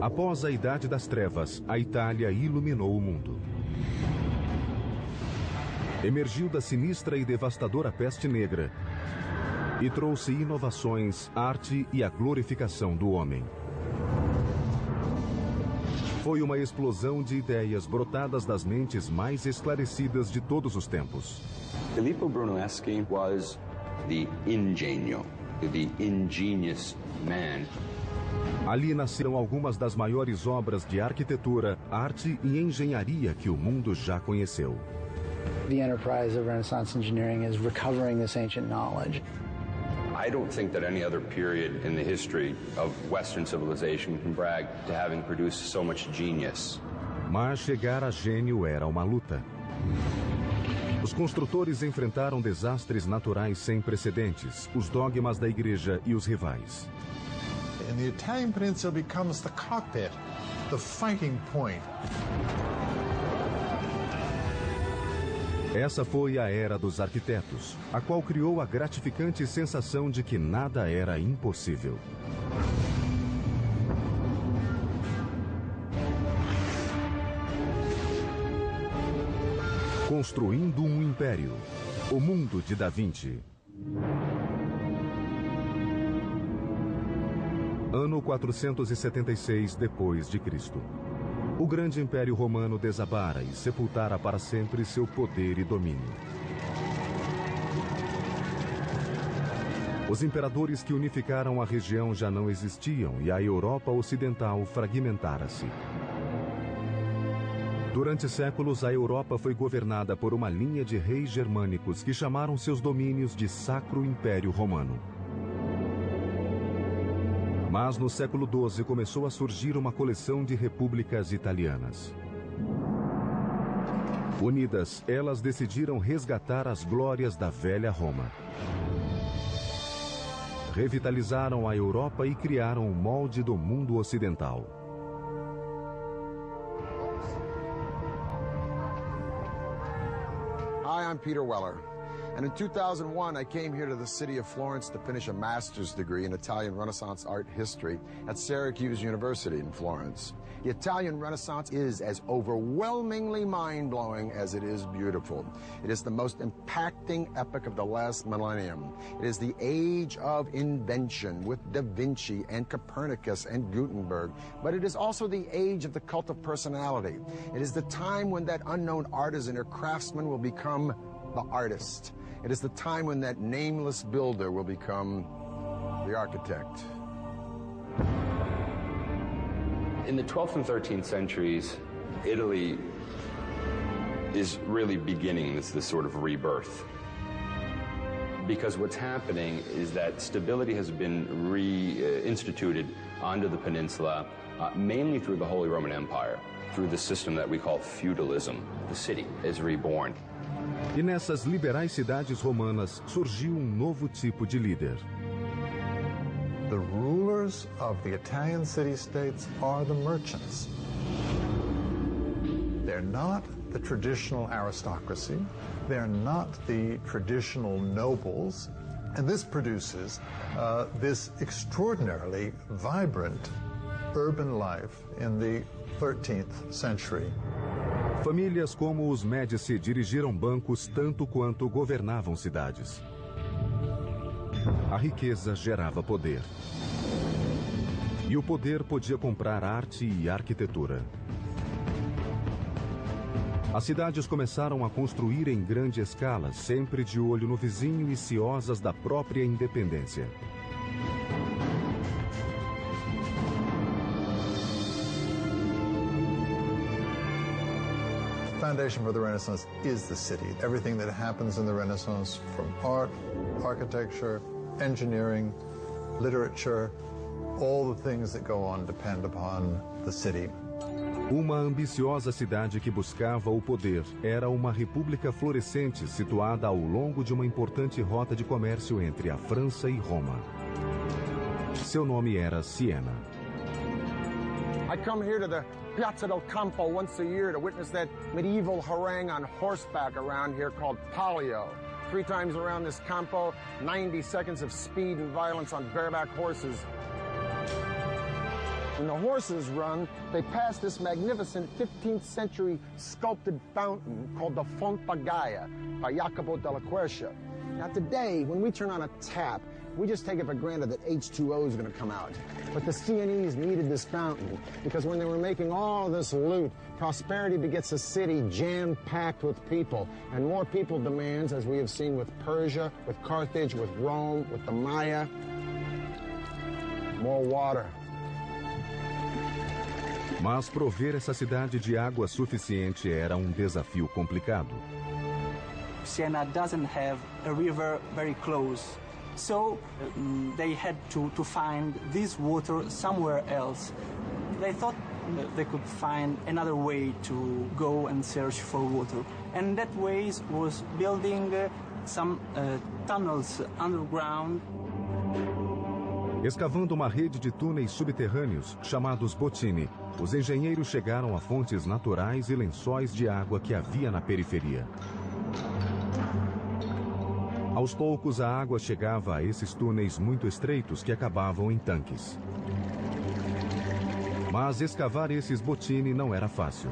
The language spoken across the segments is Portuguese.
Após a Idade das Trevas, a Itália iluminou o mundo. Emergiu da sinistra e devastadora peste negra e trouxe inovações, arte e a glorificação do homem. Foi uma explosão de ideias brotadas das mentes mais esclarecidas de todos os tempos. Filippo Brunelleschi was the ingenio, the ingenious man. Ali nasceram algumas das maiores obras de arquitetura, arte e engenharia que o mundo já conheceu. The enterprise of Renaissance engineering is recovering this ancient knowledge. I don't think that any other period in the history of Western civilization can brag to having produced so much genius. Mas chegar a gênio era uma luta. Os construtores enfrentaram desastres naturais sem precedentes, os dogmas da igreja e os rivais. And the Italian peninsula becomes the cockpit, the fighting point. Essa foi a era dos arquitetos, a qual criou a gratificante sensação de que nada era impossível. Construindo um Império. O mundo de Da Vinci. Ano 476 depois de Cristo. O grande Império Romano desabara e sepultara para sempre seu poder e domínio. Os imperadores que unificaram a região já não existiam e a Europa Ocidental fragmentara-se. Durante séculos, a Europa foi governada por uma linha de reis germânicos que chamaram seus domínios de Sacro Império Romano. Mas no século XII começou a surgir uma coleção de repúblicas italianas. Unidas, elas decidiram resgatar as glórias da velha Roma. Revitalizaram a Europa e criaram o molde do mundo ocidental. Hi, I'm Peter Weller. And in 2001, I came here to the city of Florence to finish a master's degree in Italian Renaissance art history at Syracuse University in Florence. The Italian Renaissance is as overwhelmingly mind-blowing as it is beautiful. It is the most impacting epoch of the last millennium. It is the age of invention with Da Vinci and Copernicus and Gutenberg. But it is also the age of the cult of personality. It is the time when that unknown artisan or craftsman will become the artist. It is the time when that nameless builder will become the architect. In the 12th and 13th centuries, Italy is really beginning this sort of rebirth. Because what's happening is that stability has been reinstituted onto the peninsula, mainly through the Holy Roman Empire, through the system that we call feudalism. The city is reborn. E nessas liberais cidades romanas surgiu novo tipo de líder. The rulers of the Italian city-states are the merchants. They're not the traditional aristocracy. They're not the traditional nobles. And this produces this extraordinarily vibrant urban life in the 13th century. Famílias como os Médici dirigiram bancos tanto quanto governavam cidades. A riqueza gerava poder. E o poder podia comprar arte e arquitetura. As cidades começaram a construir em grande escala, sempre de olho no vizinho e ciosas da própria independência. The foundation for the Renaissance is the city. Everything that happens in the Renaissance, from art, architecture, engineering, literature, all the things that go on depend upon the city. Uma ambiciosa cidade que buscava o poder era uma república florescente situada ao longo de uma importante rota de comércio entre a França e Roma. Seu nome era Siena. I come here to the Piazza del Campo once a year to witness that medieval harangue on horseback around here called Palio. 3 times around this Campo, 90 seconds of speed and violence on bareback horses. When the horses run, they pass this magnificent 15th century sculpted fountain called the Fonte Gaia by Jacopo della Quercia. Now today, when we turn on a tap, we just take it for granted that H2O is going to come out. But the Sienese needed this fountain because when they were making all this loot, prosperity begets a city jam-packed with people. And more people demands, as we have seen with Persia, with Carthage, with Rome, with the Maya, more water. Mas prover essa cidade de água suficiente era desafio complicado. Siena doesn't have a river very close. So they had to find this water somewhere else. They thought they could find another way to go and search for water. And that way was building some tunnels underground. Escavando uma rede de túneis subterrâneos, chamados bottini, os engenheiros chegaram a fontes naturais e lençóis de água que havia na periferia. Aos poucos, a água chegava a esses túneis muito estreitos que acabavam em tanques. Mas escavar esses bottini não era fácil.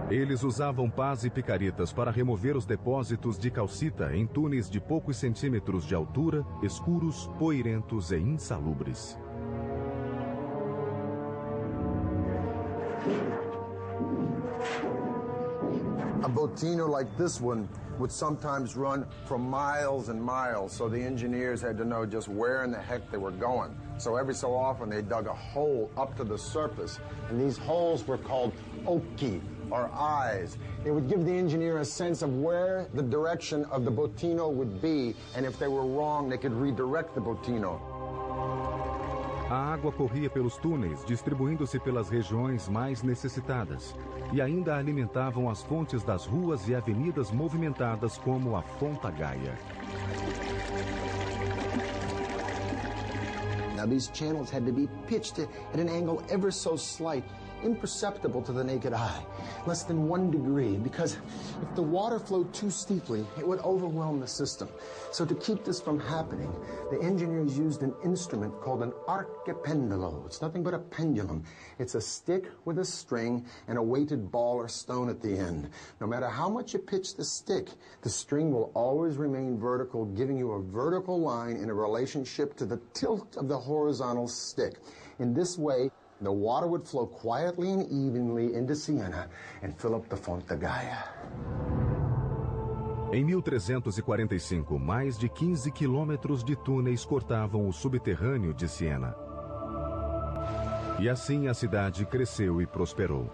Eles usavam pás e picaretas para remover os depósitos de calcita em túneis de poucos centímetros de altura, escuros, poeirentos e insalubres. A bottino like this one would sometimes run for miles and miles, so the engineers had to know just where in the heck they were going. So every so often they dug a hole up to the surface, and these holes were called occhi, or eyes. They would give the engineer a sense of where the direction of the bottino would be, and if they were wrong, they could redirect the bottino. A água corria pelos túneis, distribuindo-se pelas regiões mais necessitadas, e ainda alimentavam as fontes das ruas e avenidas movimentadas como a Fonte Gaia. Now these channels had to be pitched at an angle ever so slight, imperceptible to the naked eye, less than 1 degree, because if the water flowed too steeply, it would overwhelm the system. So to keep this from happening, the engineers used an instrument called an archipendolo. It's nothing but a pendulum. It's a stick with a string and a weighted ball or stone at the end. No matter how much you pitch the stick, the string will always remain vertical, giving you a vertical line in a relationship to the tilt of the horizontal stick. In this way, the water would flow quietly and evenly into Siena and fill up the Fonte Gaia. Em 1345, mais de 15 quilômetros de túneis cortavam o subterrâneo de Siena. E assim a cidade cresceu e prosperou.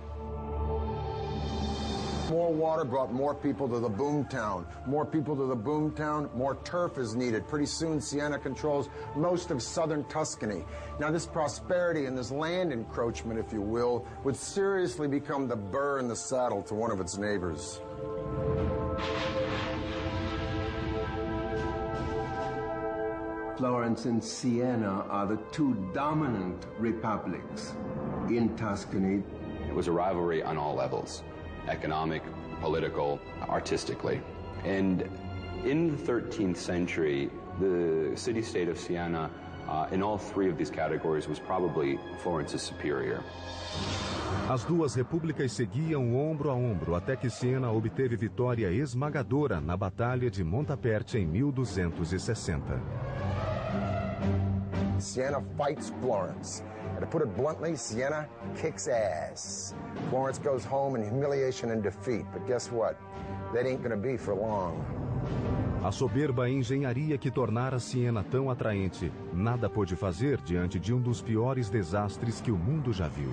More water brought more people to the boomtown. More people to the boomtown, more turf is needed. Pretty soon, Siena controls most of southern Tuscany. Now, this prosperity and this land encroachment, if you will, would seriously become the burr in the saddle to one of its neighbors. Florence and Siena are the two dominant republics in Tuscany. It was a rivalry on all levels. Economic, political, artistically. And in the 13th century, the city-state of Siena, in all three of these categories, was probably Florence's superior. As duas repúblicas seguiam ombro a ombro até que Siena obteve vitória esmagadora na Batalha de Montaperti em 1260. Siena fights Florence. And to put it bluntly, Siena kicks ass. Florence goes home in humiliation and defeat. But guess what? That ain't gonna be for long. A soberba engenharia que tornara Siena tão atraente nada pôde fazer diante de dos piores desastres que o mundo já viu.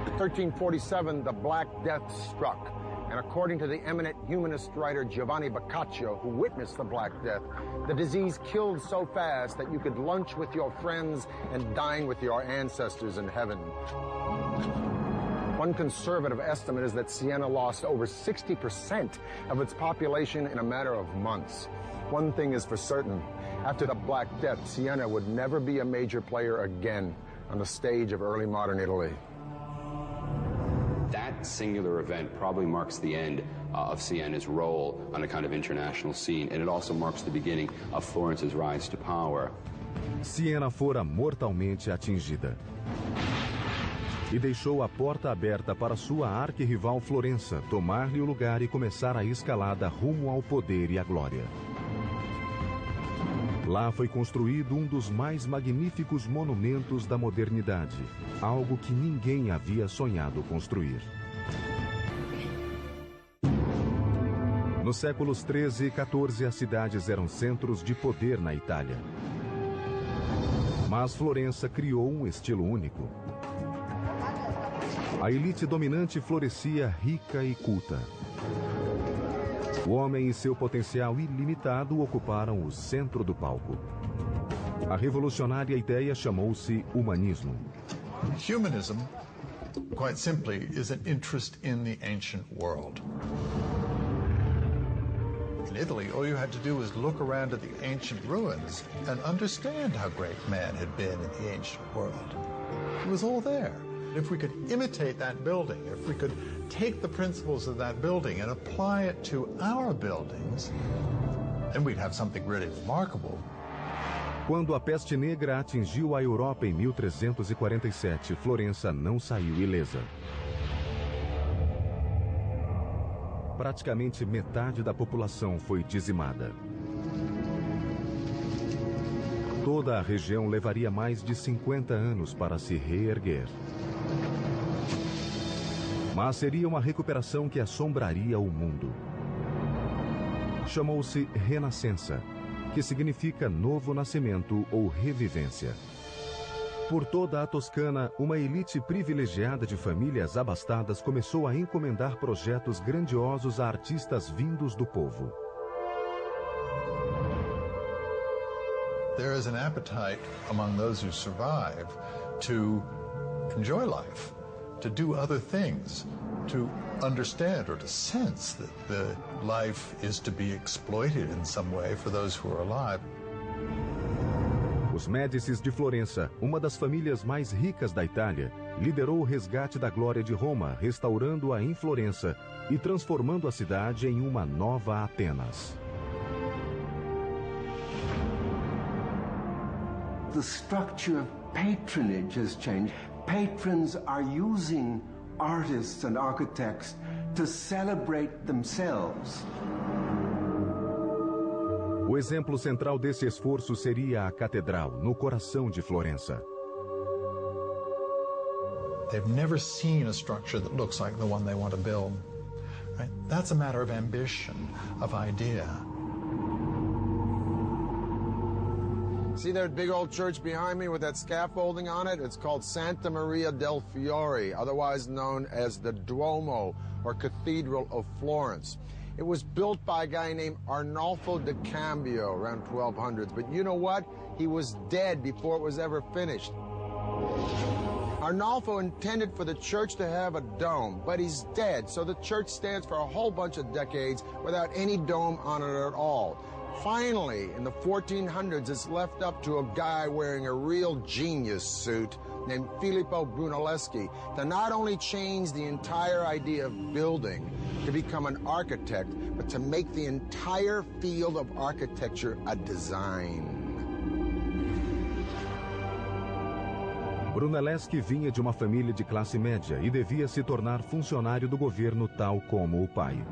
In 1347, the Black Death struck. And according to the eminent humanist writer Giovanni Boccaccio, who witnessed the Black Death, the disease killed so fast that you could lunch with your friends and dine with your ancestors in heaven. One conservative estimate is that Siena lost over 60% of its population in a matter of months. One thing is for certain, after the Black Death, Siena would never be a major player again on the stage of early modern Italy. That singular event probably marks the end of Sienna's role on a kind of international scene, and it also marks the beginning of Florence's rise to power. Siena fora mortalmente atingida e deixou a porta aberta para sua arquirrival Florença tomar-lhe o lugar e começar a escalada rumo ao poder e à glória. Lá foi construído um dos mais magníficos monumentos da modernidade, algo que ninguém havia sonhado construir. Nos séculos 13 e 14, as cidades eram centros de poder na Itália. Mas Florença criou um estilo único. A elite dominante florescia rica e culta. O homem e seu potencial ilimitado ocuparam o centro do palco. A revolucionária ideia chamou-se humanismo. Humanism, quite simply, is an interest in the ancient world. In Italy, all you had to do was look around at the ancient ruins and understand how great man had been in the ancient world. It was all there. If we could imitate that building, if we could take the principles of that building and apply it to our buildings, then we'd have something really remarkable. Quando a peste negra atingiu a Europa em 1347, Florença não saiu ilesa. Praticamente metade da população foi dizimada. Toda a região levaria mais de 50 anos para se reerguer. Mas seria uma recuperação que assombraria o mundo. Chamou-se Renascença, que significa novo nascimento ou revivência. Por toda a Toscana, uma elite privilegiada de famílias abastadas começou a encomendar projetos grandiosos a artistas vindos do povo. There is an appetite among those who survive to enjoy life, to do other things, to understand or to sense that the life is to be exploited in some way for those who are alive. Os Médicis de Florença, uma das famílias mais ricas da Itália, liderou o resgate da glória de Roma, restaurando-a em Florença e transformando a cidade em uma nova Atenas. The structure of patronage has changed. Patrons are using artists and architects to celebrate themselves. O exemplo central desse esforço seria a catedral, no coração de Florença. They've never seen a structure that looks like the one they want to build. Right? That's a matter of ambition, of idea. See that big old church behind me with that scaffolding on it? It's called Santa Maria del Fiore, otherwise known as the Duomo, or Cathedral of Florence. It was built by a guy named Arnolfo da Cambio around 1200s, but you know what? He was dead before it was ever finished. Arnolfo intended for the church to have a dome, but he's dead, so the church stands for a whole bunch of decades without any dome on it at all. Finally, in the 1400s, it's left up to a guy wearing a real genius suit named Filippo Brunelleschi to not only change the entire idea of building, to become an architect, but to make the entire field of architecture a design. Brunelleschi vinha de uma família de classe média e devia se tornar funcionário do governo tal como o pai.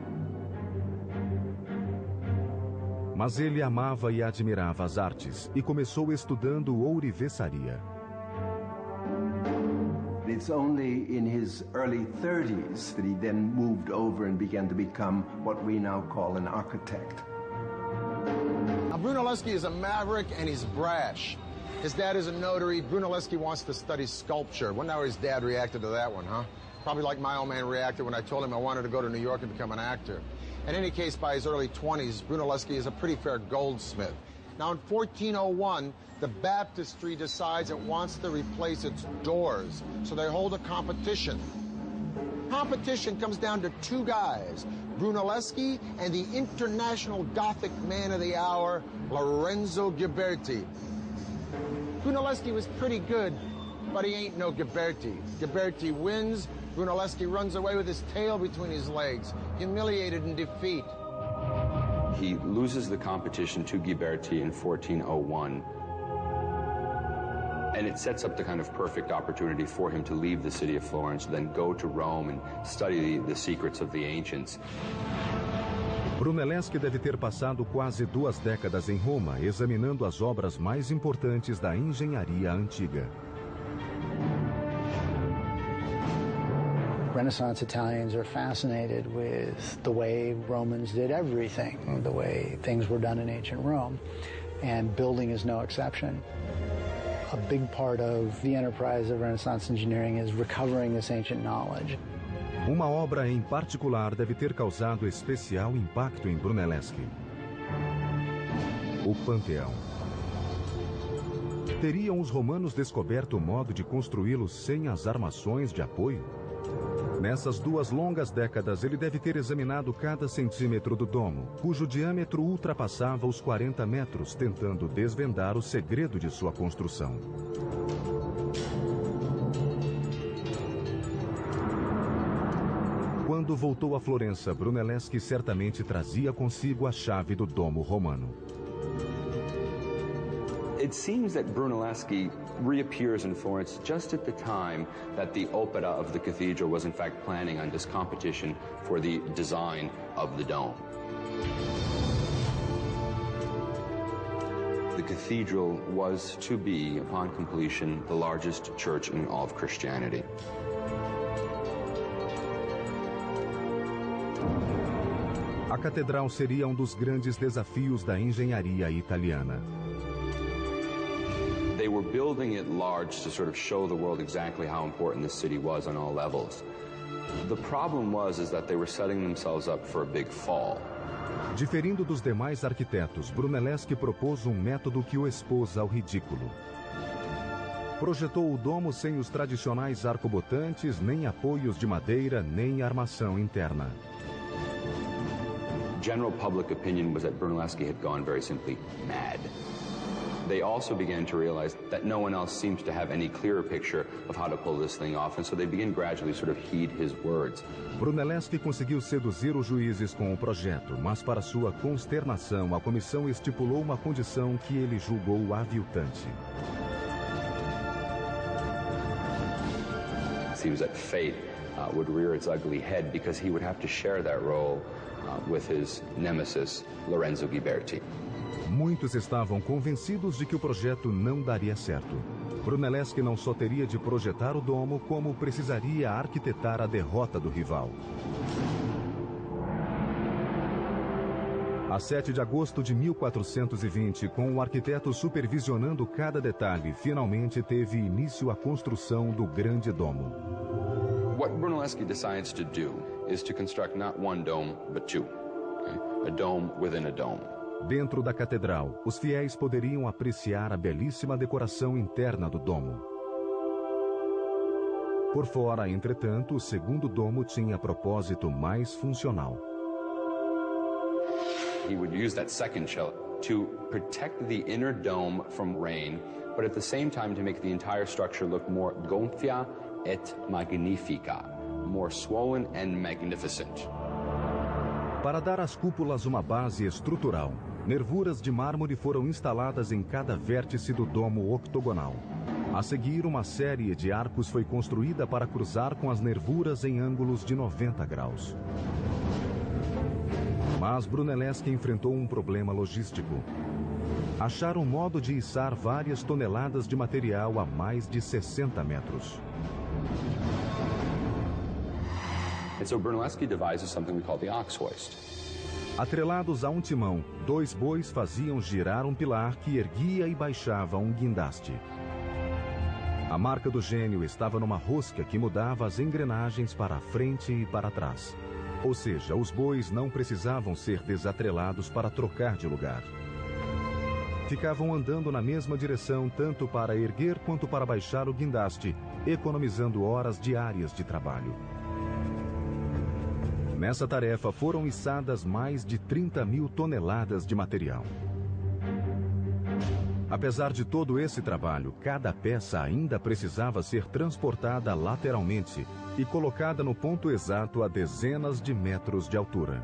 Mas ele amava e admirava as artes e começou estudando ourivesaria. It's only in his early 30s that he then moved over and began to become what we now call an architect. Now, Brunelleschi is a maverick and he's brash. His dad is a notary. Brunelleschi wants to study sculpture. Wonder how his dad reacted to that one, huh? Probably like my old man reacted when I told him I wanted to go to New York and become an actor. In any case, by his early 20s, Brunelleschi is a pretty fair goldsmith. Now, in 1401, the baptistry decides it wants to replace its doors, so they hold a competition. Competition comes down to two guys, Brunelleschi and the international Gothic man of the hour, Lorenzo Ghiberti. Brunelleschi was pretty good, but he ain't no Ghiberti. Ghiberti wins, Brunelleschi runs away with his tail between his legs, humiliated in defeat. He loses the competition to Ghiberti in 1401. And it sets up the kind of perfect opportunity for him to leave the city of Florence, then go to Rome and study the secrets of the ancients. Brunelleschi deve ter passado quase 2 décadas em Roma, examinando as obras mais importantes da engenharia antiga. Renaissance Italians are fascinated with the way Romans did everything, the way things were done in ancient Rome, and building is no exception. A big part of the enterprise of Renaissance engineering is recovering this ancient knowledge. Uma obra em particular deve ter causado especial impacto em Brunelleschi: o Panteão. Teriam os romanos descoberto o modo de construí-lo sem as armações de apoio? Nessas 2 longas décadas, ele deve ter examinado cada centímetro do domo, cujo diâmetro ultrapassava os 40 metros, tentando desvendar o segredo de sua construção. Quando voltou a Florença, Brunelleschi certamente trazia consigo a chave do domo romano. It seems that Brunelleschi reappears in Florence just at the time that the opera of the cathedral was in fact planning on this competition for the design of the dome. The cathedral was to be, upon completion, the largest church in all of Christianity. A catedral seria um dos grandes desafios da engenharia italiana. They were building it large to sort of show the world exactly how important the city was on all levels. The problem was that they were setting themselves up for a big fall. Diferindo dos demais arquitetos, Brunelleschi propôs um método que o expôs ao ridículo. Projetou o domo sem os tradicionais arcobotantes, nem apoios de madeira, nem armação interna. General public opinion was that Brunelleschi had gone very simply mad. They also began to realize that no one else seems to have any clearer picture of how to pull this thing off, and so they began gradually sort of heed his words. Brunelleschi conseguiu seduzir os juízes com o projeto, mas para sua consternação, a comissão estipulou uma condição que ele julgou aviltante. It seems that fate would rear its ugly head because he would have to share that role with his nemesis, Lorenzo Ghiberti. Muitos estavam convencidos de que o projeto não daria certo. Brunelleschi não só teria de projetar o domo, como precisaria arquitetar a derrota do rival. A 7 de agosto de 1420, com o arquiteto supervisionando cada detalhe, finalmente teve início a construção do grande domo. What Brunelleschi decides to do is to construct not one dome, but 2. Okay? A dome within a dome. Dentro da catedral, os fiéis poderiam apreciar a belíssima decoração interna do domo. Por fora, entretanto, o segundo domo tinha propósito mais funcional. He would use that second shell to protect the inner dome from rain, but at the same time to make the entire structure look more gonfia et magnifica, more swollen and magnificent. Para dar às cúpulas uma base estrutural, nervuras de mármore foram instaladas em cada vértice do domo octogonal. A seguir, uma série de arcos foi construída para cruzar com as nervuras em ângulos de 90 graus. Mas Brunelleschi enfrentou um problema logístico. Achar um modo de içar várias toneladas de material a mais de 60 metros. And so Brunelleschi devises something we call the ox hoist. Atrelados a um timão, 2 bois faziam girar um pilar que erguia e baixava um guindaste. A marca do gênio estava numa rosca que mudava as engrenagens para a frente e para trás. Ou seja, os bois não precisavam ser desatrelados para trocar de lugar. Ficavam andando na mesma direção tanto para erguer quanto para baixar o guindaste, economizando horas diárias de trabalho. Nessa tarefa foram içadas mais de 30.000 toneladas de material. Apesar de todo esse trabalho, cada peça ainda precisava ser transportada lateralmente e colocada no ponto exato a dezenas de metros de altura.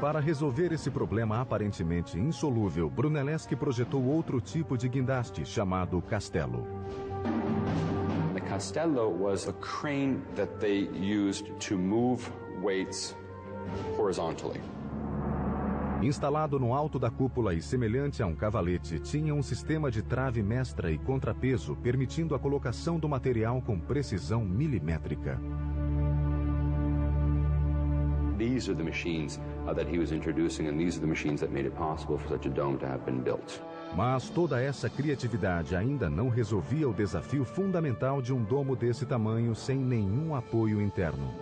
Para resolver esse problema aparentemente insolúvel, Brunelleschi projetou outro tipo de guindaste, chamado castelo. The castello was a crane that they used to move weights horizontally. Instalado no alto da cúpula e semelhante a um cavalete, tinha um sistema de trave mestra e contrapeso, permitindo a colocação do material com precisão milimétrica. These are the machines that he was introducing, and these are the machines that made it possible for such a dome to have been built. Mas toda essa criatividade ainda não resolvia o desafio fundamental de um domo desse tamanho sem nenhum apoio interno.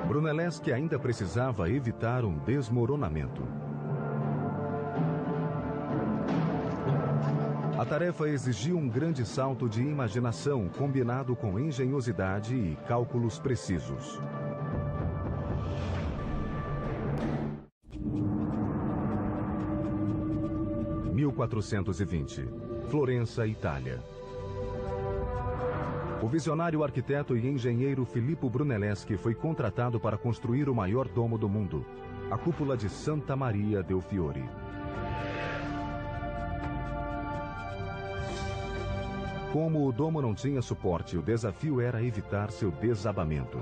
Brunelleschi ainda precisava evitar um desmoronamento. A tarefa exigia um grande salto de imaginação combinado com engenhosidade e cálculos precisos. – 1420, Florença, Itália. O visionário arquiteto e engenheiro Filippo Brunelleschi foi contratado para construir o maior domo do mundo, a cúpula de Santa Maria del Fiore. Como o domo não tinha suporte, o desafio era evitar seu desabamento.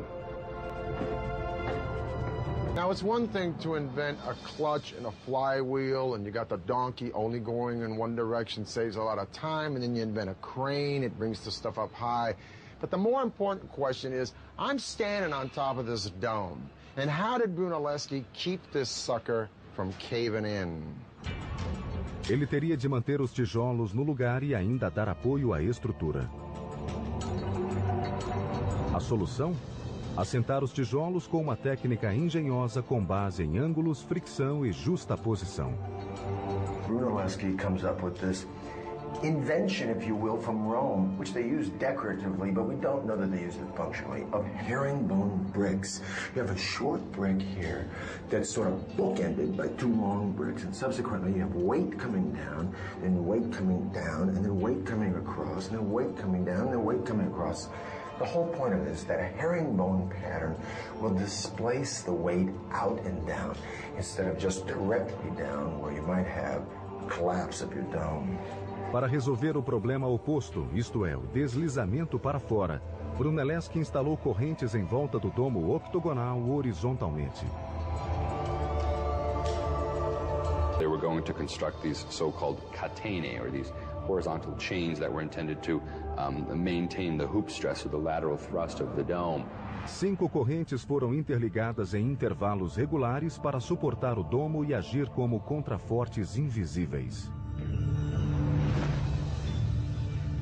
Now, it's one thing to invent a clutch and a flywheel, and you got the donkey only going in one direction, saves a lot of time, and then you invent a crane, it brings the stuff up high. But the more important question is, I'm standing on top of this dome, and how did Brunelleschi keep this sucker from caving in? Ele teria de manter os tijolos no lugar e ainda dar apoio à estrutura. A solução? Assentar os tijolos com uma técnica engenhosa com base em ângulos, fricção e justaposição. Brunelleschi comes up with this invention, if you will, from Rome, which they use decoratively, but we don't know that they use it functionally, of herringbone bricks. You have a short brick here that's sort of bookended by two long bricks, and subsequently you have weight coming down, and weight coming down, and then weight coming across, and then weight coming down, and then weight coming across. The whole point of this is that a herringbone pattern will displace the weight out and down instead of just directly down where you might have collapse of your dome. Para resolver o problema oposto, isto é, o deslizamento para fora, Brunelleschi instalou correntes em volta do domo octogonal horizontalmente. They were going to construct these so-called catenae, or these horizontal chains that were intended to maintain the hoop stress or the lateral thrust of the dome. 5 correntes foram interligadas em intervalos regulares para suportar o domo e agir como contrafortes invisíveis.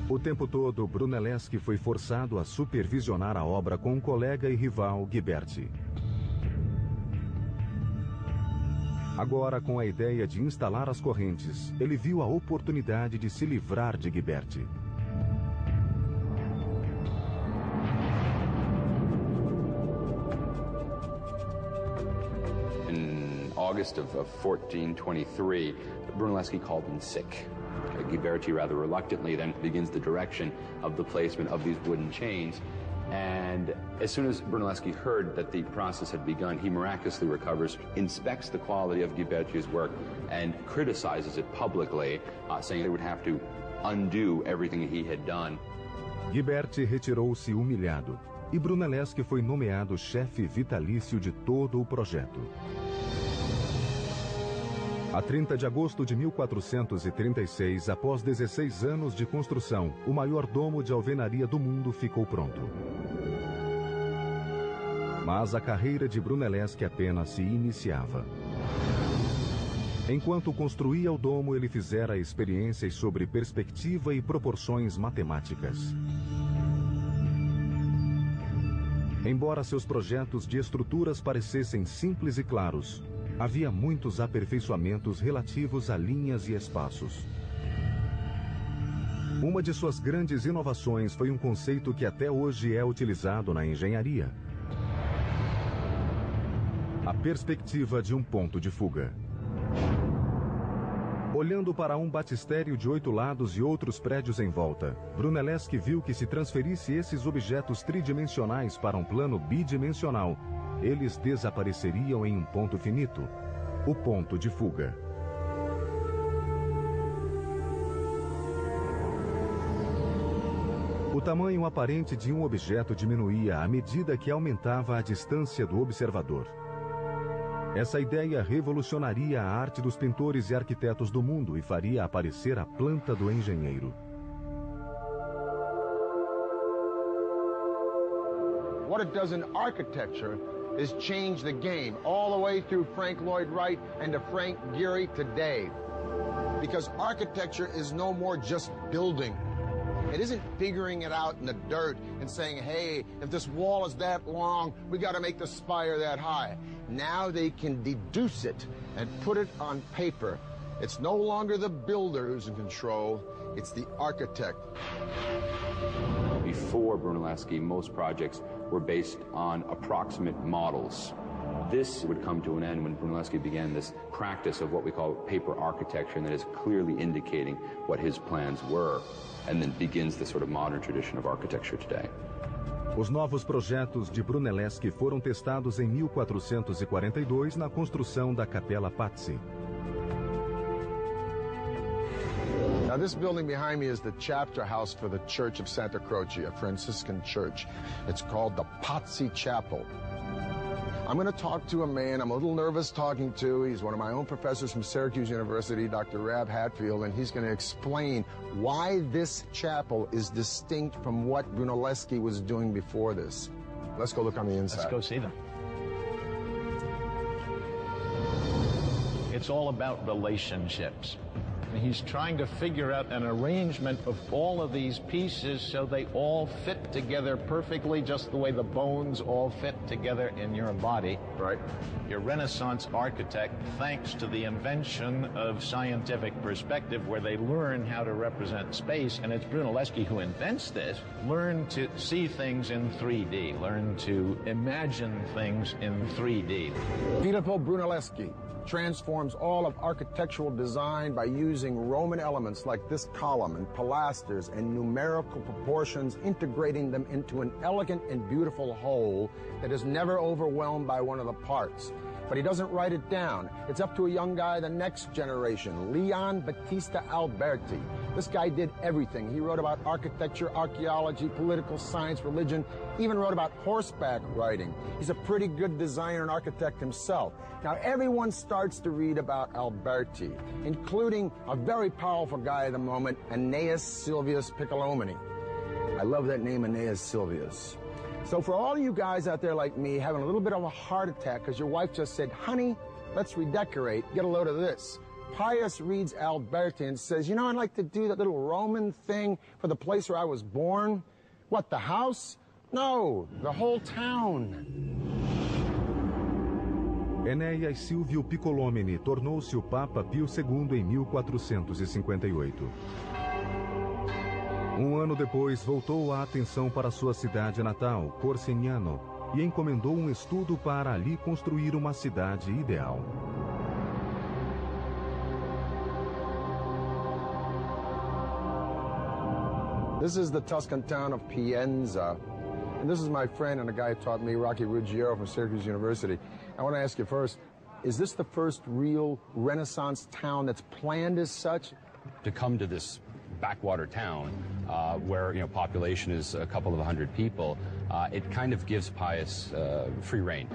O tempo todo, Brunelleschi foi forçado a supervisionar a obra com um colega e rival, Ghiberti. Agora, com a ideia de instalar as correntes, ele viu a oportunidade de se livrar de Ghiberti. In August of 1423, Brunelleschi called in sick. Ghiberti rather reluctantly then begins the direction of the placement of these wooden chains. And as soon as Brunelleschi heard that the process had begun, he miraculously recovers, inspects the quality of Ghiberti's work, and criticizes it publicly, saying they would have to undo everything he had done. Ghiberti retirou-se humilhado, e Brunelleschi foi nomeado chefe vitalício de todo o projeto. A 30 de agosto de 1436, após 16 anos de construção, o maior domo de alvenaria do mundo ficou pronto. Mas a carreira de Brunelleschi apenas se iniciava. Enquanto construía o domo, ele fizera experiências sobre perspectiva e proporções matemáticas. Embora seus projetos de estruturas parecessem simples e claros, havia muitos aperfeiçoamentos relativos a linhas e espaços. Uma de suas grandes inovações foi um conceito que até hoje é utilizado na engenharia: a perspectiva de um ponto de fuga. Olhando para um batistério de 8 lados e outros prédios em volta, Brunelleschi viu que se transferisse esses objetos tridimensionais para um plano bidimensional, eles desapareceriam em um ponto finito, o ponto de fuga. O tamanho aparente de um objeto diminuía à medida que aumentava a distância do observador. Essa ideia revolucionaria a arte dos pintores e arquitetos do mundo e faria aparecer a planta do engenheiro. What it does in architecture is change the game all the way through Frank Lloyd Wright and to Frank Gehry today. Because architecture is no more just building. It isn't figuring it out in the dirt and saying, hey, if this wall is that long, we got to make the spire that high. Now they can deduce it and put it on paper. It's no longer the builder who's in control, it's the architect. Before Brunelleschi, most projects were based on approximate models. This would come to an end when Brunelleschi began this practice of what we call paper architecture, and that is clearly indicating what his plans were, and then begins the sort of modern tradition of architecture today. Os novos projetos de Brunelleschi foram testados em 1442 na construção da Capella Pazzi. Now this building behind me is the chapter house for the Church of Santa Croce, a Franciscan church. It's called the Pazzi Chapel. I'm going to talk to a man I'm a little nervous talking to. He's one of my own professors from Syracuse University, Dr. Rab Hatfield, and he's going to explain why this chapel is distinct from what Brunelleschi was doing before this. Let's go look on the inside. Let's go see them. It's all about relationships. He's trying to figure out an arrangement of all of these pieces so they all fit together perfectly, just the way the bones all fit together in your body. Right. Your Renaissance architect, thanks to the invention of scientific perspective, where they learn how to represent space, and it's Brunelleschi who invents this, learn to see things in 3D, learn to imagine things in 3D. Filippo Brunelleschi transforms all of architectural design by using Roman elements like this column and pilasters and numerical proportions, integrating them into an elegant and beautiful whole that is never overwhelmed by one of the parts. But he doesn't write it down. It's up to a young guy, the next generation, Leon Battista Alberti. This guy did everything. He wrote about architecture, archaeology, political science, religion, even wrote about horseback riding. He's a pretty good designer and architect himself. Now, everyone starts to read about Alberti, including a very powerful guy at the moment, Aeneas Silvius Piccolomini. I love that name, Aeneas Silvius. So for all of you guys out there like me having a little bit of a heart attack because your wife just said, honey, let's redecorate, get a load of this. Pius reads Alberti and says, you know, I'd like to do that little Roman thing for the place where I was born. What, the house? No, the whole town. Enéas Silvio Piccolomini tornou-se o Papa Pio II em 1458. Um ano depois, voltou a atenção para sua cidade natal, Corsignano, e encomendou um estudo para ali construir uma cidade ideal. This is the Tuscan town of Pienza. And this is my friend and a guy who taught me, Rocky Ruggiero from Syracuse University. I want to ask you first, is this the first real Renaissance town that's planned as such? To come to this backwater town where, you know, population is a couple of 100 people, it kind of gives Pius free rein.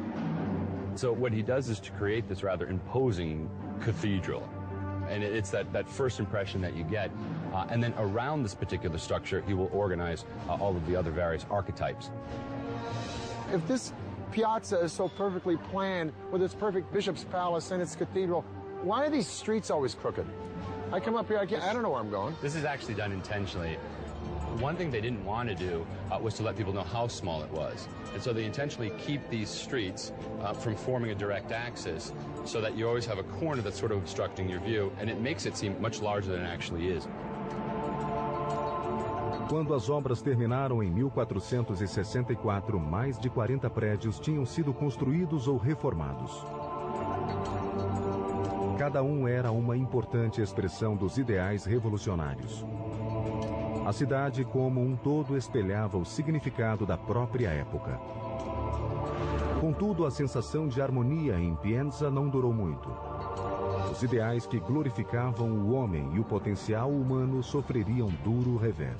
So what he does is to create this rather imposing cathedral. And it's that first impression that you get. And then around this particular structure, he will organize all of the other various archetypes. If this piazza is so perfectly planned with its perfect bishop's palace and its cathedral, why are these streets always crooked? I come up here, I don't know where I'm going. This is actually done intentionally. One thing they didn't want to do was to let people know how small it was. And so they intentionally keep these streets from forming a direct axis so that you always have a corner that's sort of obstructing your view, and it makes it seem much larger than it actually is. Quando as obras terminaram em 1464, mais de 40 prédios tinham sido construídos ou reformados. Cada um era uma importante expressão dos ideais revolucionários. A cidade como um todo espelhava o significado da própria época. Contudo, a sensação de harmonia em Pienza não durou muito. Os ideais que glorificavam o homem e o potencial humano sofreriam duro revés.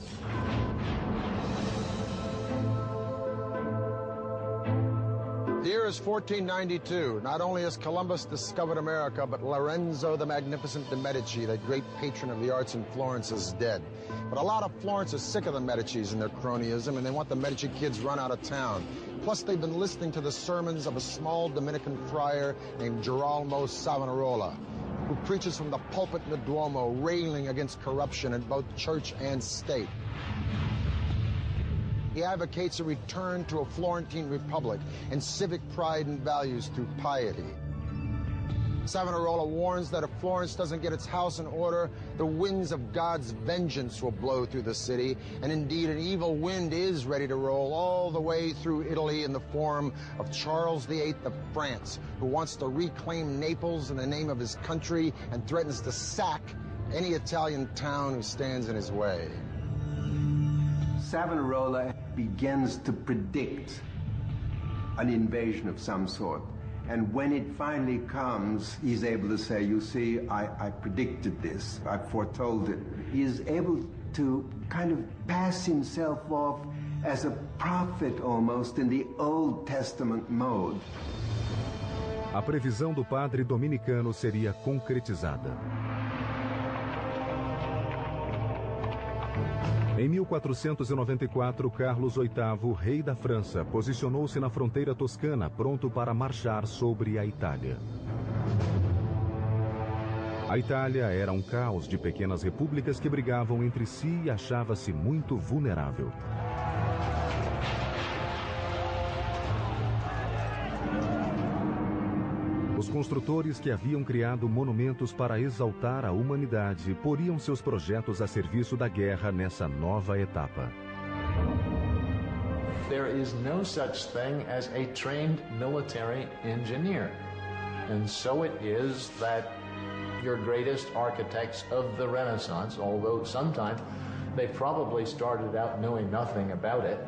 The year is 1492. Not only has Columbus discovered America, but Lorenzo the Magnificent de Medici, that great patron of the arts in Florence, is dead. But a lot of Florence is sick of the Medicis and their cronyism, and they want the Medici kids run out of town. Plus, they've been listening to the sermons of a small Dominican friar named Girolamo Savonarola, who preaches from the pulpit in the Duomo, railing against corruption in both church and state. He advocates a return to a Florentine republic and civic pride and values through piety. Savonarola warns that if Florence doesn't get its house in order, the winds of God's vengeance will blow through the city, and indeed an evil wind is ready to roll all the way through Italy in the form of Charles VIII of France, who wants to reclaim Naples in the name of his country and threatens to sack any Italian town who stands in his way. Savonarola begins to predict an invasion of some sort. And when it finally comes, he's able to say, you see, I predicted this, I foretold it. He is able to kind of pass himself off as a prophet almost in the Old Testament mode. A previsão do padre dominicano seria concretizada. Em 1494, Carlos VIII, rei da França, posicionou-se na fronteira toscana, pronto para marchar sobre a Itália. A Itália era um caos de pequenas repúblicas que brigavam entre si e achava-se muito vulnerável. Os construtores que haviam criado monumentos para exaltar a humanidade poriam seus projetos a serviço da guerra nessa nova etapa. There is no such thing as a trained military engineer. And so it is that your greatest architects of the Renaissance, although sometimes they probably started out knowing nothing about it,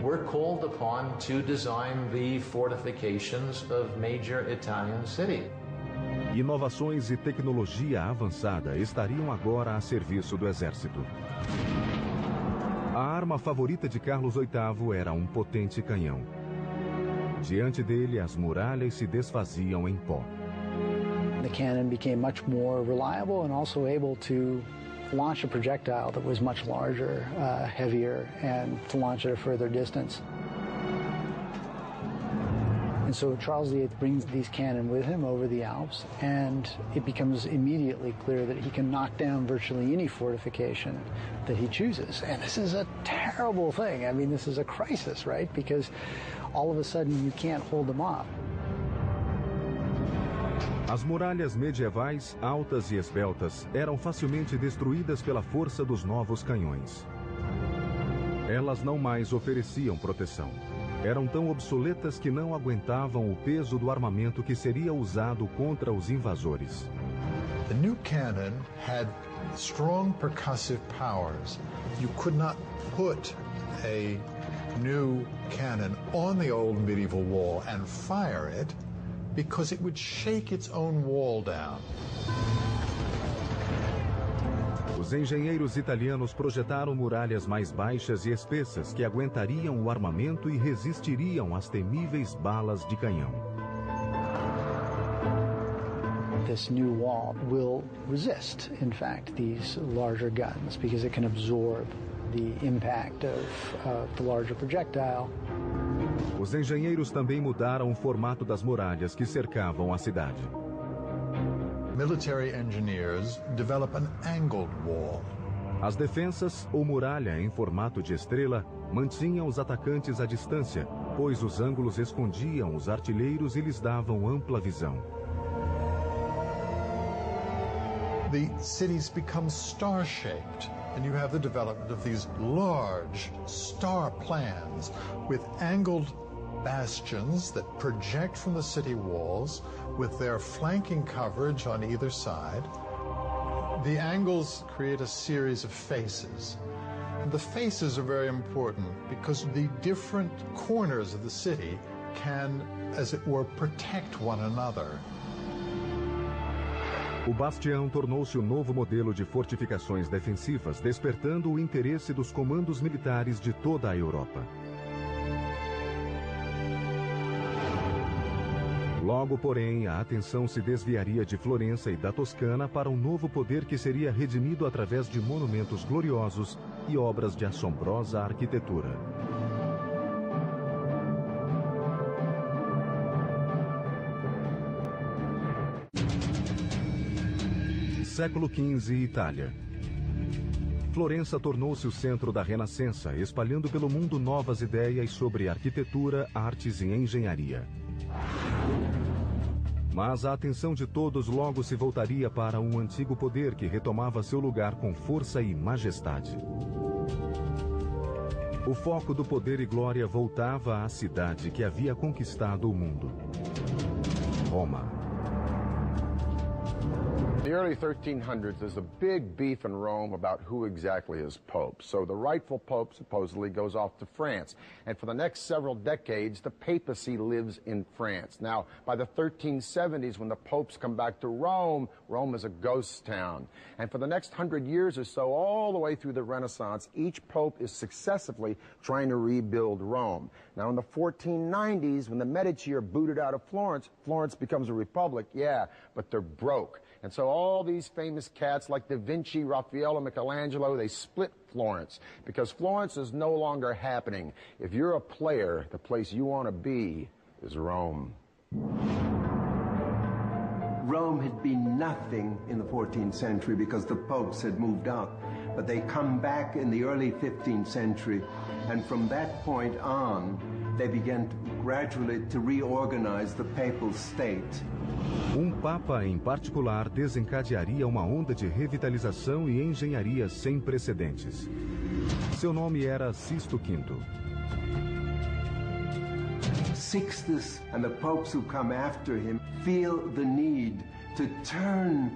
were called upon to design the fortifications of major Italian cities. Inovações e tecnologia avançada estariam agora a serviço do exército. A arma favorita de Carlos VIII era um potente canhão. Diante dele, as muralhas se desfaziam em pó. The cannon became much more reliable and also able to launch a projectile that was much larger, heavier, and to launch at a further distance. And so Charles VIII brings these cannon with him over the Alps, and it becomes immediately clear that he can knock down virtually any fortification that he chooses. And this is a terrible thing. I mean, this is a crisis, right? Because all of a sudden you can't hold them off. As muralhas medievais, altas e esbeltas, eram facilmente destruídas pela força dos novos canhões. Elas não mais ofereciam proteção. Eram tão obsoletas que não aguentavam o peso do armamento que seria usado contra os invasores. The new cannon had strong percussive powers. You could not put a new cannon on the old medieval wall and fire it, because it would shake its own wall down. Os engenheiros italianos projetaram muralhas mais baixas e espessas que aguentariam o armamento e resistiriam às temíveis balas de canhão. This new wall will resist, in fact, these larger guns because it can absorb the impact of the larger projectile. Os engenheiros também mudaram o formato das muralhas que cercavam a cidade. Military engineers develop an angled wall. As defensas, ou muralha em formato de estrela, mantinham os atacantes à distância, pois os ângulos escondiam os artilheiros e lhes davam ampla visão. The cities become star-shaped, and you have the development of these large star plans with angled bastions that project from the city walls with their flanking coverage on either side. The angles create a series of faces. And the faces are very important because the different corners of the city can, as it were, protect one another. O bastião tornou-se o novo modelo de fortificações defensivas, despertando o interesse dos comandos militares de toda a Europa. Logo, porém, a atenção se desviaria de Florença e da Toscana para um novo poder que seria redimido através de monumentos gloriosos e obras de assombrosa arquitetura. Século XV, Itália. Florença tornou-se o centro da Renascença, espalhando pelo mundo novas ideias sobre arquitetura, artes e engenharia. Mas a atenção de todos logo se voltaria para um antigo poder que retomava seu lugar com força e majestade. O foco do poder e glória voltava à cidade que havia conquistado o mundo: Roma. In the early 1300s, there's a big beef in Rome about who exactly is pope. So the rightful pope supposedly goes off to France. And for the next several decades, the papacy lives in France. Now, by the 1370s, when the popes come back to Rome, Rome is a ghost town. And for the next 100 years or so, all the way through the Renaissance, each pope is successively trying to rebuild Rome. Now, in the 1490s, when the Medici are booted out of Florence, Florence becomes a republic, yeah, but they're broke. And so all these famous cats like Da Vinci, Raphael, and Michelangelo, they split Florence because Florence is no longer happening. If you're a player, the place you want to be is Rome. Rome had been nothing in the 14th century because the popes had moved out. But they come back in the early 15th century, and from that point on, they began gradually to reorganize the papal state. Papa em particular desencadearia uma onda de revitalização e engenharia sem precedentes. Seu nome era Sisto V. Sixtus and the popes who come after him feel the need to turn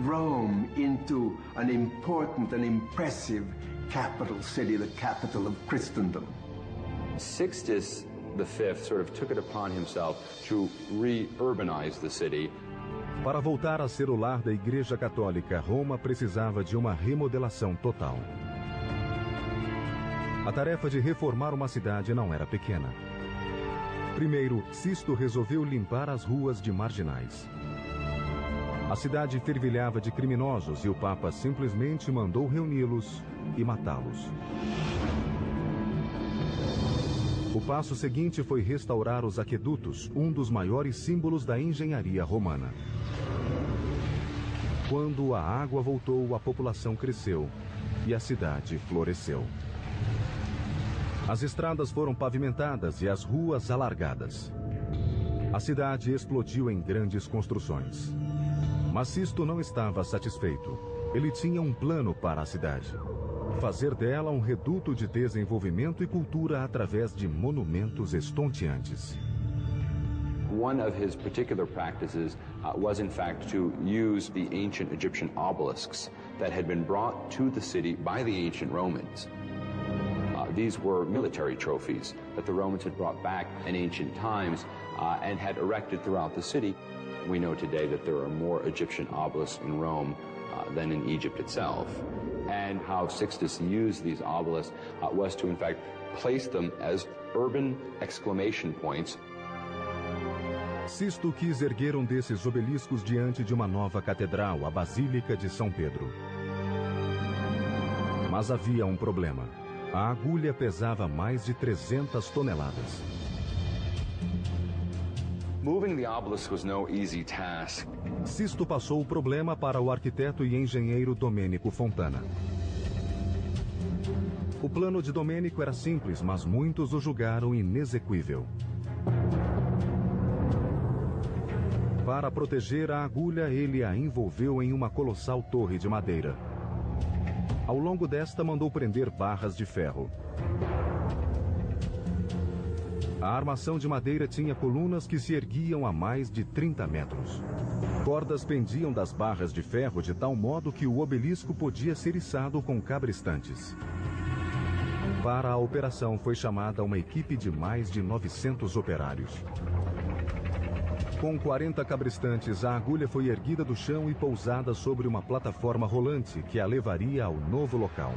Rome into an important and impressive capital city, the capital of Christendom. Sixtus V sort of took it upon himself to re-urbanize the city. Para voltar a ser o lar da Igreja Católica, Roma precisava de uma remodelação total. A tarefa de reformar uma cidade não era pequena. Primeiro, Sisto resolveu limpar as ruas de marginais. A cidade fervilhava de criminosos e o Papa simplesmente mandou reuni-los e matá-los. O passo seguinte foi restaurar os aquedutos, um dos maiores símbolos da engenharia romana. Quando a água voltou, a população cresceu e a cidade floresceu. As estradas foram pavimentadas e as ruas alargadas. A cidade explodiu em grandes construções. Mas Sisto não estava satisfeito. Ele tinha um plano para a cidade: fazer dela um reduto de desenvolvimento e cultura através de monumentos estonteantes. One of his particular practices was, in fact, to use the ancient Egyptian obelisks that had been brought to the city by the ancient Romans. These were military trophies that the Romans had brought back in ancient times and had erected throughout the city. We know today that there are more Egyptian obelisks in Rome than in Egypt itself. And how Sixtus used these obelisks was to, in fact, place them as urban exclamation points. Sisto quis erguer um desses obeliscos diante de uma nova catedral, a Basílica de São Pedro. Mas havia um problema. A agulha pesava mais de 300 toneladas. Moving the obelisk was no easy task. Sisto passou o problema para o arquiteto e engenheiro Domênico Fontana. O plano de Domênico era simples, mas muitos o julgaram inexequível. Para proteger a agulha, ele a envolveu em uma colossal torre de madeira. Ao longo desta, mandou prender barras de ferro. A armação de madeira tinha colunas que se erguiam a mais de 30 metros. Cordas pendiam das barras de ferro de tal modo que o obelisco podia ser içado com cabrestantes. Para a operação foi chamada uma equipe de mais de 900 operários. Com 40 cabrestantes, a agulha foi erguida do chão e pousada sobre uma plataforma rolante que a levaria ao novo local.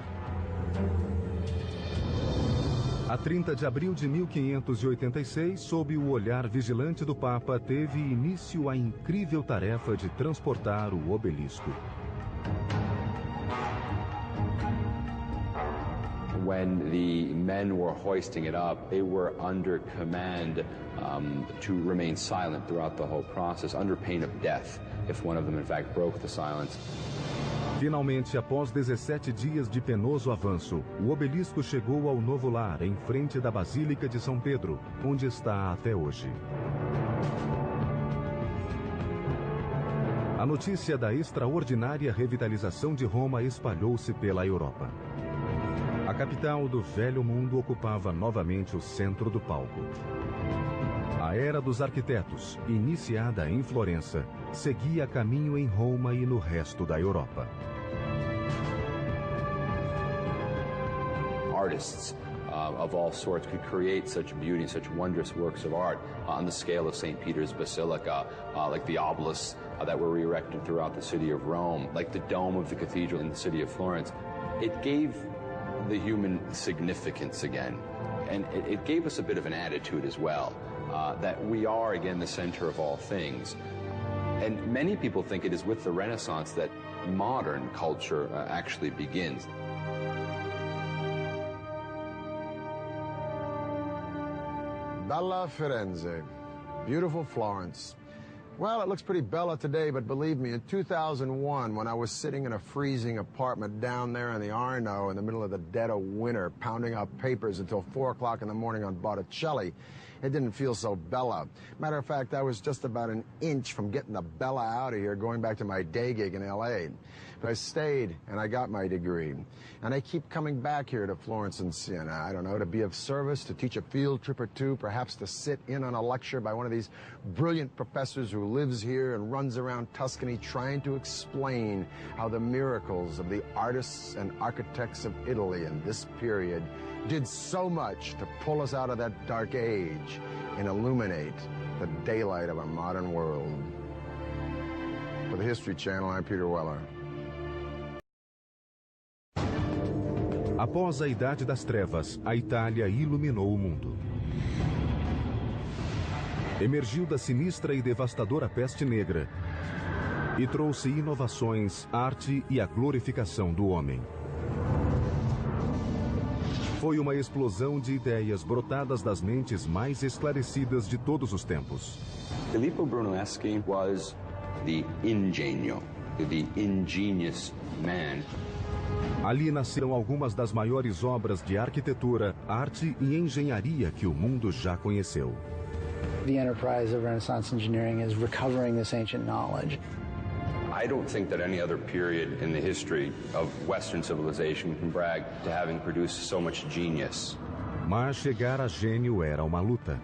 A 30 de abril de 1586, sob o olhar vigilante do Papa, teve início a incrível tarefa de transportar o obelisco. When the men were hoisting it up, they were under command to remain silent throughout the whole process, under pain of death, if one of them, in fact, broke the silence. Finalmente, após 17 dias de penoso avanço, o obelisco chegou ao novo lar, em frente da Basílica de São Pedro, onde está até hoje. A notícia da extraordinária revitalização de Roma espalhou-se pela Europa. A capital do Velho Mundo ocupava novamente o centro do palco. A era dos arquitetos, iniciada em Florença, seguia caminho em Roma e no resto da Europa. Artists of all sorts could create such beauty, such wondrous works of art on the scale of St. Peter's Basilica, like the obelisks that were erected throughout the city of Rome, like the dome of the cathedral in the city of Florence. It gave the human significance again, and it gave us a bit of an attitude as well, that we are again the center of all things. And many people think it is with the Renaissance that modern culture actually begins. Bella Firenze, beautiful Florence. Well, it looks pretty bella today, but believe me, in 2001, when I was sitting in a freezing apartment down there in the Arno in the middle of the dead of winter, pounding out papers until 4 o'clock in the morning on Botticelli, it didn't feel so bella. Matter of fact, I was just about an inch from getting the bella out of here, going back to my day gig in L.A. But I stayed, and I got my degree. And I keep coming back here to Florence and Siena, I don't know, to be of service, to teach a field trip or two, perhaps to sit in on a lecture by one of these brilliant professors who lives here and runs around Tuscany trying to explain how the miracles of the artists and architects of Italy in this period did so much to pull us out of that dark age and illuminate the daylight of a modern world. For the History Channel, I'm Peter Weller. Após a Idade das Trevas, a Itália iluminou o mundo. Emergiu da sinistra e devastadora peste negra e trouxe inovações, arte e a glorificação do homem. Foi uma explosão de ideias brotadas das mentes mais esclarecidas de todos os tempos. Filippo Brunelleschi was the ingenio, the ingenious man. Ali nasceram algumas das maiores obras de arquitetura, arte e engenharia que o mundo já conheceu. The enterprise of Renaissance engineering is recovering this ancient knowledge. I don't think that any other period in the history of Western civilization can brag to having produced so much genius. Mas chegar a gênio era uma luta.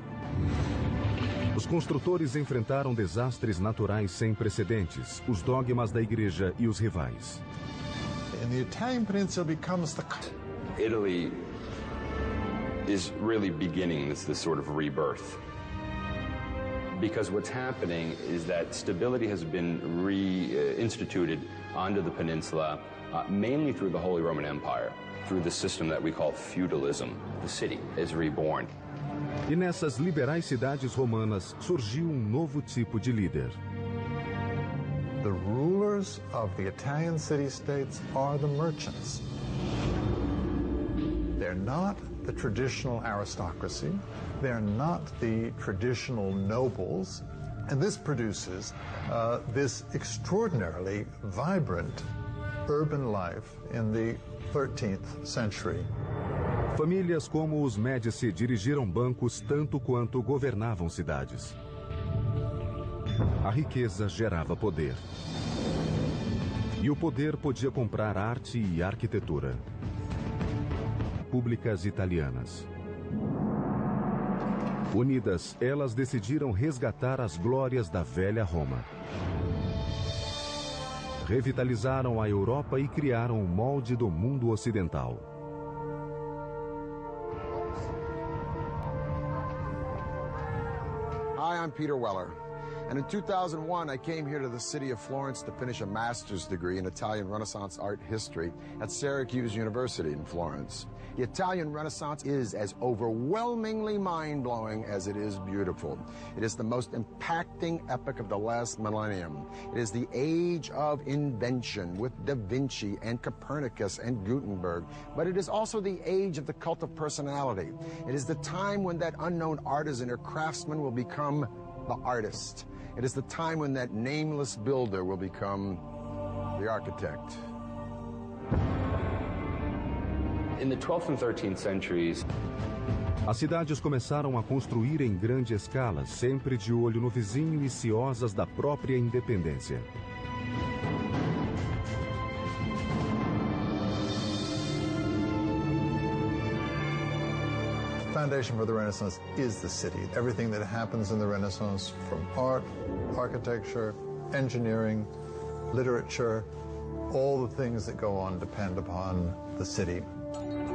Os construtores enfrentaram desastres naturais sem precedentes, os dogmas da igreja e os rivais. And the Italian peninsula becomes the... Italy is really beginning this sort of rebirth. Because what's happening is that stability has been reinstituted onto the peninsula, mainly through the Holy Roman Empire, through the system that we call feudalism. The city is reborn. E nessas liberais cidades romanas surgiu novo tipo de líder. The rulers of the Italian city-states are the merchants. They're not the traditional aristocracy. They're not the traditional nobles. And this produces this extraordinarily vibrant urban life in the 13th century. Famílias como os Médici dirigiram bancos tanto quanto governavam cidades. A riqueza gerava poder. E o poder podia comprar arte e arquitetura. Públicas italianas. Unidas, elas decidiram resgatar as glórias da velha Roma. Revitalizaram a Europa e criaram o molde do mundo ocidental. Hi, I'm Peter Weller. And in 2001, I came here to the city of Florence to finish a master's degree in Italian Renaissance art history at Syracuse University in Florence. The Italian Renaissance is as overwhelmingly mind-blowing as it is beautiful. It is the most impacting epoch of the last millennium. It is the age of invention with Da Vinci and Copernicus and Gutenberg. But it is also the age of the cult of personality. It is the time when that unknown artisan or craftsman will become the artist. It is the time when that nameless builder will become the architect. In the 12th and 13th centuries, as cidades começaram a construir em grande escala, sempre de olho no vizinho e ciosas da própria independência. The foundation for the Renaissance is the city. Everything that happens in the Renaissance, from art, architecture, engineering, literature, all the things that go on depend upon the city.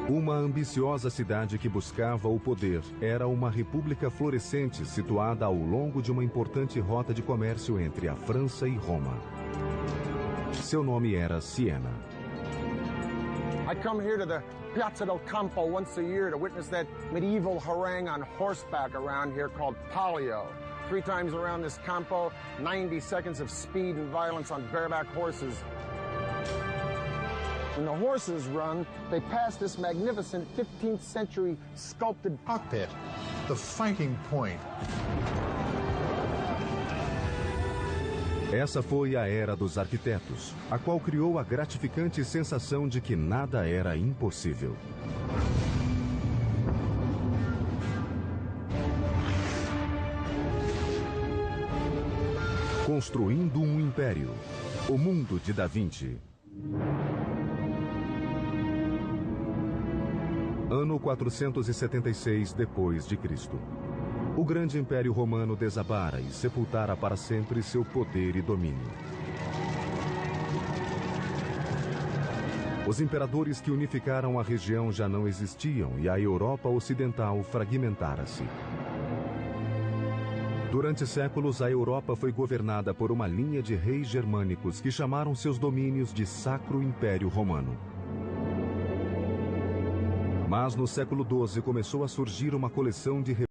Uma ambiciosa cidade que buscava o poder, era uma república florescente situada ao longo de uma importante rota de comércio entre a França e Roma. Seu nome era Siena. I come here to the Piazza del Campo once a year to witness that medieval harangue on horseback around here called Palio. 3 times around this Campo, 90 seconds of speed and violence on bareback horses. When the horses run, they pass this magnificent 15th century sculpted cockpit, the fighting point. Essa foi a era dos arquitetos, a qual criou a gratificante sensação de que nada era impossível. Construindo um Império. O mundo de Da Vinci. Ano 476 depois de Cristo. O grande Império Romano desabara e sepultara para sempre seu poder e domínio. Os imperadores que unificaram a região já não existiam e a Europa Ocidental fragmentara-se. Durante séculos, a Europa foi governada por uma linha de reis germânicos que chamaram seus domínios de Sacro Império Romano. Mas no século XII começou a surgir uma coleção de